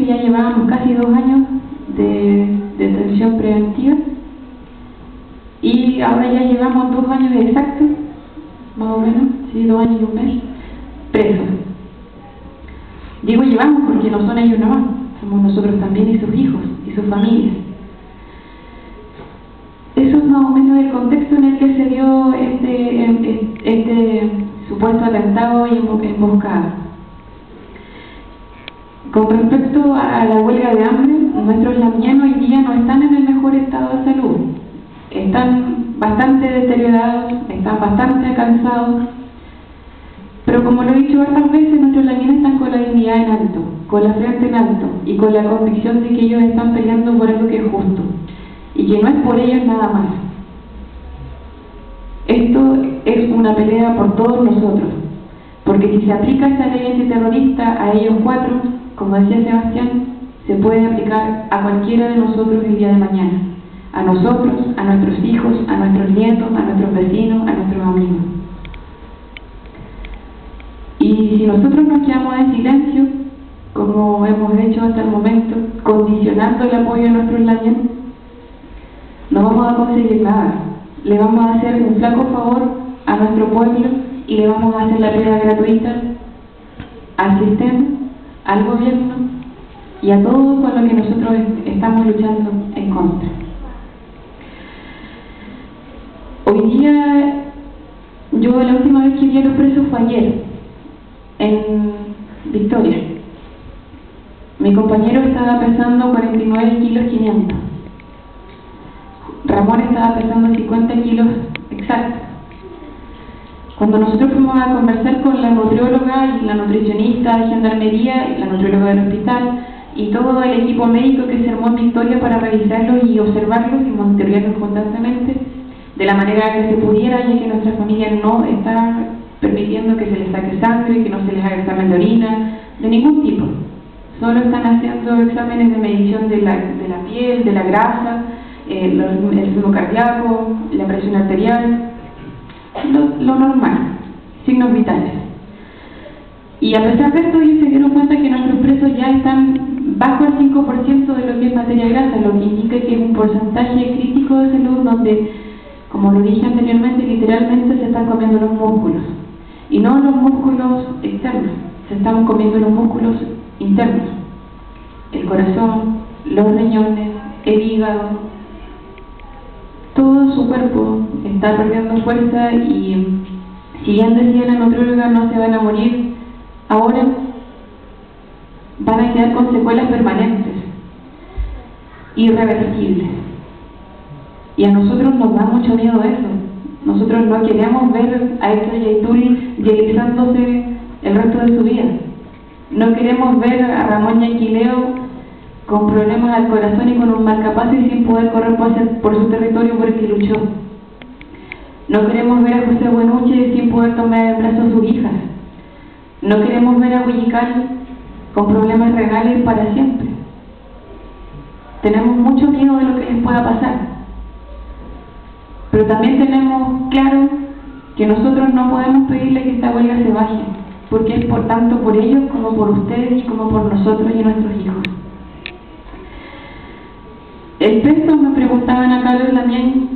que ya llevábamos casi 2 años de detención preventiva y ahora ya llevamos 2 años exactos, más o menos, sí, 2 años y un mes, presos. Digo llevamos porque no son ellos nomás, somos nosotros también y sus hijos y sus familias. Eso es más o menos el contexto en el que se dio este supuesto atentado y emboscada. Con respecto a la huelga de hambre, nuestros lamianos hoy día no están en el mejor estado de salud. Están bastante deteriorados, están bastante cansados, pero como lo he dicho varias veces, nuestros lamianos están con la dignidad en alto, con la frente en alto y con la convicción de que ellos están peleando por algo que es justo y que no es por ellos nada más. Esto es una pelea por todos nosotros, porque si se aplica esta ley antiterrorista a ellos 4, como decía Sebastián, se puede aplicar a cualquiera de nosotros el día de mañana, a nosotros, a nuestros hijos, a nuestros nietos, a nuestros vecinos, a nuestros amigos. Y si nosotros nos quedamos en silencio, como hemos hecho hasta el momento, condicionando el apoyo de nuestros lamianos, no vamos a conseguir nada. Le vamos a hacer un flaco favor a nuestro pueblo y le vamos a hacer la prueba gratuita al sistema, al gobierno y a todo con lo que nosotros estamos luchando en contra. Hoy día, yo la última vez que vi a los presos fue ayer, en Victoria. Mi compañero estaba pesando 49 kilos 500. Ramón estaba pesando 50 kilos exactos. Cuando nosotros fuimos a conversar con la nutrióloga y la nutricionista de gendarmería, y la nutrióloga del hospital y todo el equipo médico que se armó en Victoria para revisarlos y observarlos y monitorearlos constantemente de la manera que se pudiera, ya que nuestra familia no está permitiendo que se les saque sangre, que no se les haga examen de orina, de ningún tipo. Solo están haciendo exámenes de medición de la piel, de la grasa, el ritmo cardíaco, la presión arterial, lo normal, signos vitales. Y a pesar de esto, ellos se dieron cuenta que nuestros presos ya están bajo el 5% de lo que es materia grasa, lo que indica que es un porcentaje crítico de salud donde, como lo dije anteriormente, literalmente se están comiendo los músculos. Y no los músculos externos, se están comiendo los músculos internos. El corazón, los riñones, el hígado, todo su cuerpo está perdiendo fuerza y, si bien decía la nutrióloga, no se van a morir ahora, van a quedar con secuelas permanentes, irreversibles. Y a nosotros nos da mucho miedo eso. Nosotros no queremos ver a Héctor Yaitul dializándose el resto de su vida. No queremos ver a Ramón Yanquileo con problemas al corazón y con un marcapaso y sin poder correr por su territorio por el que luchó. No queremos ver a José Buenuche sin poder tomar en brazos a sus hijas. No queremos ver a Huillical con problemas renales para siempre. Tenemos mucho miedo de lo que les pueda pasar. Pero también tenemos claro que nosotros no podemos pedirle que esta huelga se baje, porque es por tanto por ellos como por ustedes y como por nosotros y nuestros hijos. El peso, me preguntaban acá los también,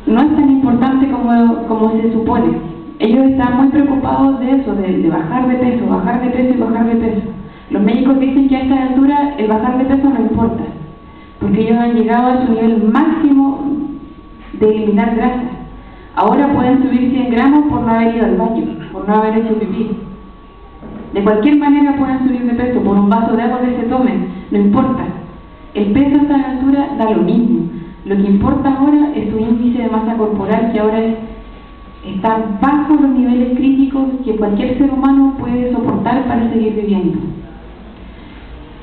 no es tan importante como se supone. Ellos están muy preocupados de eso, de bajar de peso y bajar de peso. Los médicos dicen que a esta altura el bajar de peso no importa, porque ellos han llegado a su nivel máximo de eliminar grasa. Ahora pueden subir 100 gramos por no haber ido al baño, por no haber hecho pipí. De cualquier manera pueden subir de peso por un vaso de agua que se tomen, no importa. El peso a esta altura da lo mismo. Lo que importa ahora es su índice de masa corporal, que ahora está bajo los niveles críticos que cualquier ser humano puede soportar para seguir viviendo.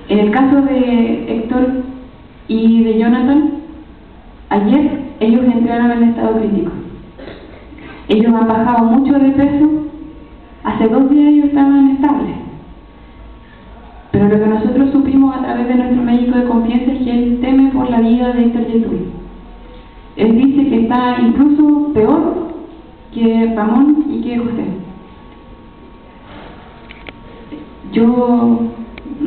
En el caso de Héctor y de Jonathan, ayer ellos entraron en estado crítico. Ellos han bajado mucho de peso. Hace 2 días ellos estaban estables. Pero lo que nosotros supimos a través de nuestro médico de confianza es que él teme por la vida de Héctor Yaitul. Él dice que está incluso peor que Ramón y que José. Yo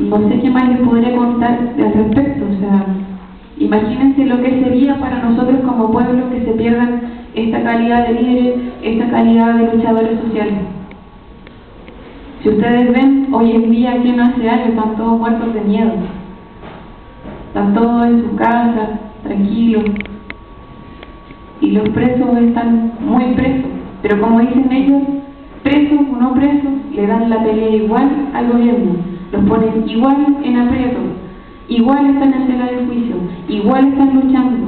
no sé qué más les podría contar al respecto. O sea, imagínense lo que sería para nosotros como pueblo que se pierdan esta calidad de líderes, esta calidad de luchadores sociales. Si ustedes ven, hoy en día, aquí en hace años, están todos muertos de miedo. Están todos en su casa, tranquilos. Y los presos están muy presos. Pero como dicen ellos, presos o no presos, le dan la pelea igual al gobierno. Los ponen igual en aprieto. Igual están en tela de juicio. Igual están luchando.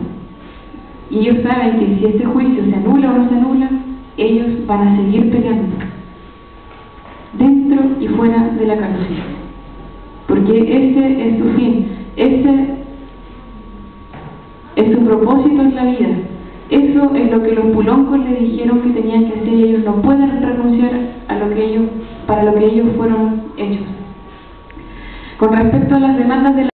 Y ellos saben que si este juicio se anula o no se anula, ellos van a seguir peleando. Dentro y fuera de la cárcel. Porque ese es su fin. Ese es su propósito en la vida. Eso es lo que los puloncos le dijeron que tenían que hacer, y ellos no pueden renunciar a lo que ellos, para lo que ellos fueron hechos. Con respecto a las demandas de la